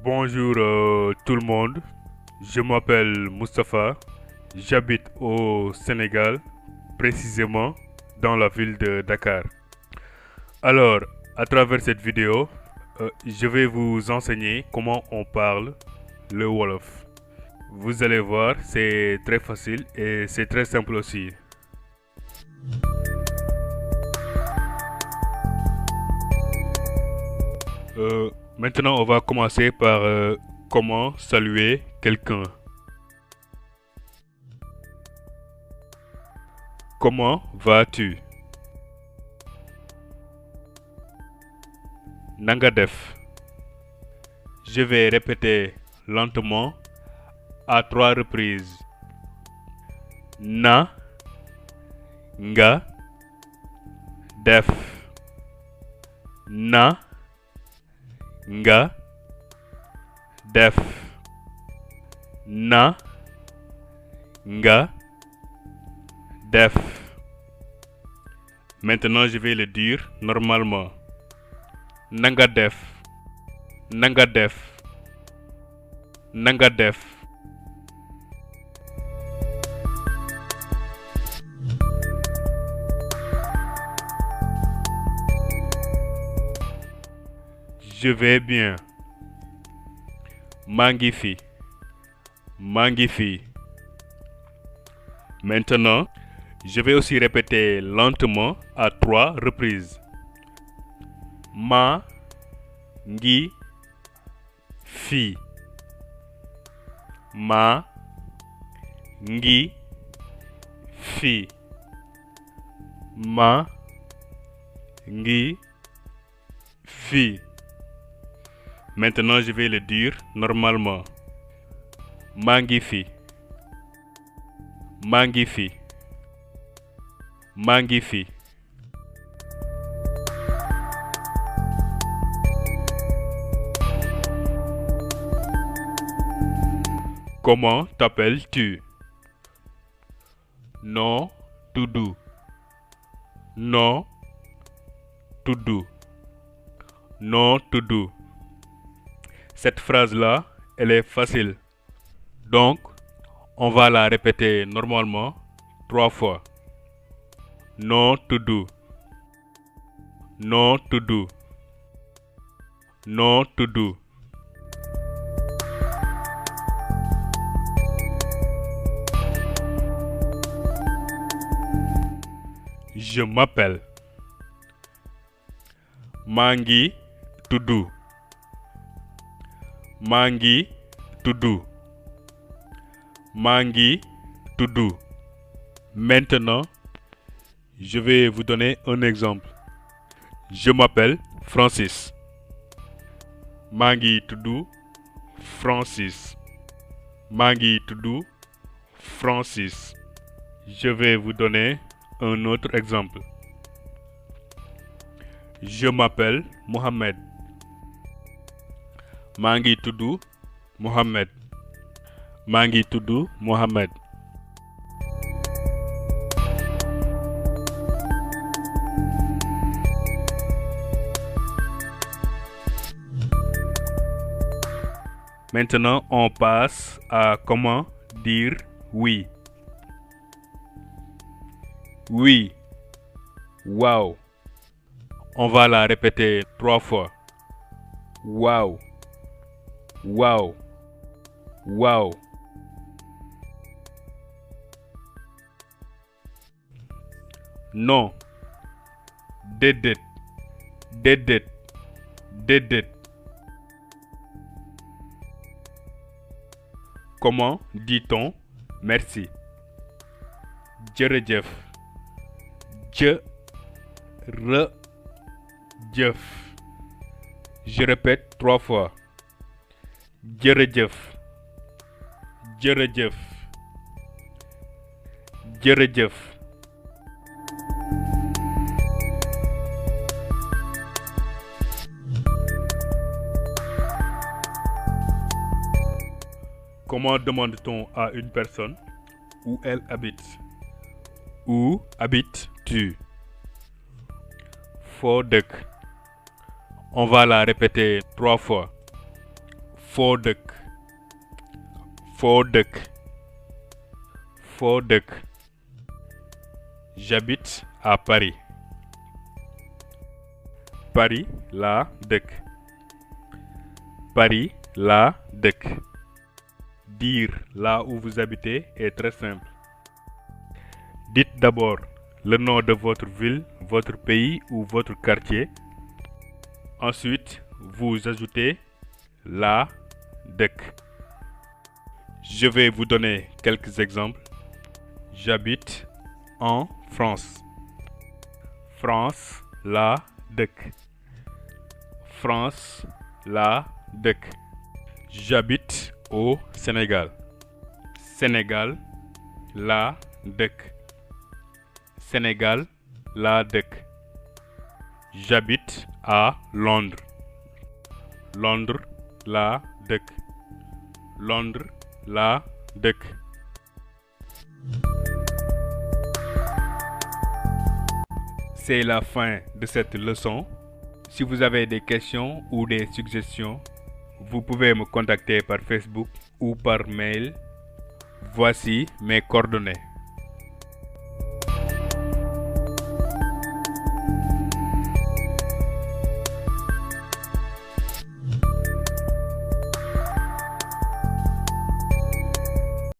Bonjour tout le monde, je m'appelle Moustapha, j'habite au Sénégal, précisément dans la ville de Dakar. Alors, à travers cette vidéo, je vais vous enseigner comment on parle le Wolof. Vous allez voir, c'est très facile et c'est très simple aussi. Maintenant, on va commencer par comment saluer quelqu'un. Comment vas-tu? Nanga def. Je vais répéter lentement à 3 reprises. Na, nga, def. Na, nga, def. Na, nga, def. Maintenant, je vais le dire normalement. Nanga def. Nanga def. Nanga def. Je vais bien. Mangi fi. Mangi fi. Maintenant, je vais aussi répéter lentement à 3 reprises. Ma, ngi, fi. Ma, ngi, fi. Ma, ngi, fi. Maintenant, je vais le dire normalement. Mangi fi. Mangi fi. Mangi fi. Comment t'appelles-tu? Non, Toudou. Non, Toudou. Non, Toudou. Cette phrase-là, elle est facile. Donc, on va la répéter normalement 3 fois. Non, Toudou. Non, Toudou. Non, Toudou. Je m'appelle Mangi Toudou. Mangi Toudou. Mangi Toudou. Maintenant, je vais vous donner un exemple. Je m'appelle Francis. Mangi Toudou Francis. Mangi Toudou Francis. Je vais vous donner un autre exemple. Je m'appelle Mohamed. Mangi Toudou Mohamed. Mangi Toudou Mohamed. Maintenant, on passe à comment dire oui. Oui. Wow. On va la répéter 3 fois. Wow. Wow. Wow. Non. Dédét. Dédét. Dédét. Comment dit-on merci? Jërëjëf. Jërëjëf. Je répète 3 fois. Jërëjëf. Jërëjëf. Jërëjëf. Comment demande-t-on à une personne où elle habite? Où habites-tu? Foo dëkk. On va la répéter 3 fois. foo dëkk. Foo dëkk. Foo dëkk. J'habite à Paris. Paris laa dëkk. Paris laa dëkk. Dire là où vous habitez est très simple. Dites d'abord le nom de votre ville, votre pays ou votre quartier. Ensuite, vous ajoutez la dëkk. Je vais vous donner quelques exemples. J'habite en France. France la dëkk. France la dëkk. J'habite au Sénégal. Sénégal la dëkk. Sénégal la dëkk. J'habite à Londres. Londres la dëkk. Londres la dëkk. C'est la fin de cette leçon. Si vous avez des questions ou des suggestions, vous pouvez me contacter par Facebook ou par mail. Voici mes coordonnées.